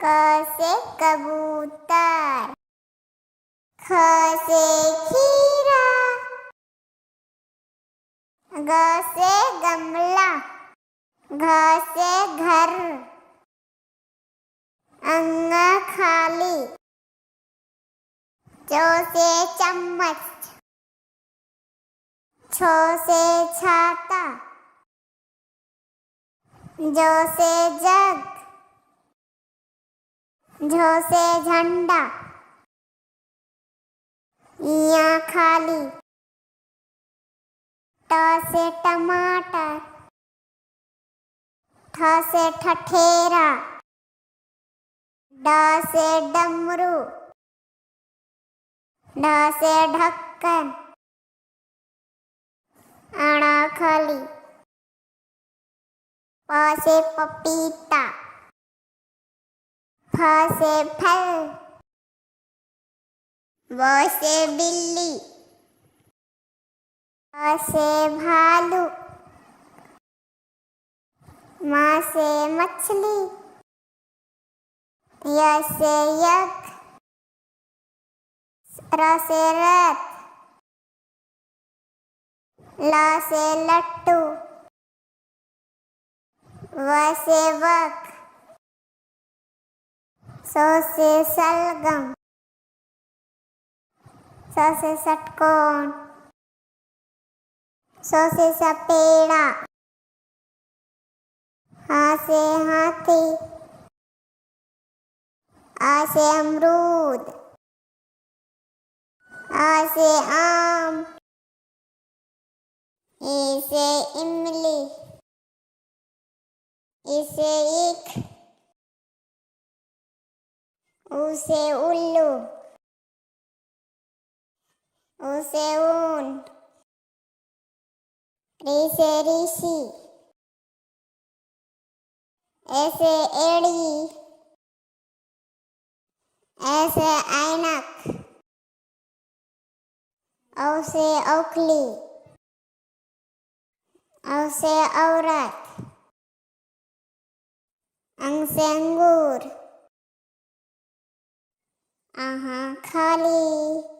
क से कबूतर, ख से खीरा, ग से गमला, घ से घर, अंग खाली, चो से चम्मच, छो से छाता, जो से जग, झो से झंडा, यहाँ खाली, ट से टमाटर, ठ से ठठेरा, ड से डमरू, ढ से ढक्कन, अणा खाली, प से पपीता, फ से फल, व से बिल्ली, अ से भालू, म से मछली, य से यज्ञ, र से रथ, ल से लट्टू, व से वक, सो से सलगम, स से षटकोण, सो से सपेड़ा, ह से हाथी, आ से अमरूद, आ से आम, ई से इमली, ई से ईख, ऊ से उल्लू, ऊ से ऊंट, री से ऋषि, ए से एड़ी, ए से ऐनक, औ से औखली, औ से औरत, अंग से अंगूर, आहा खाली।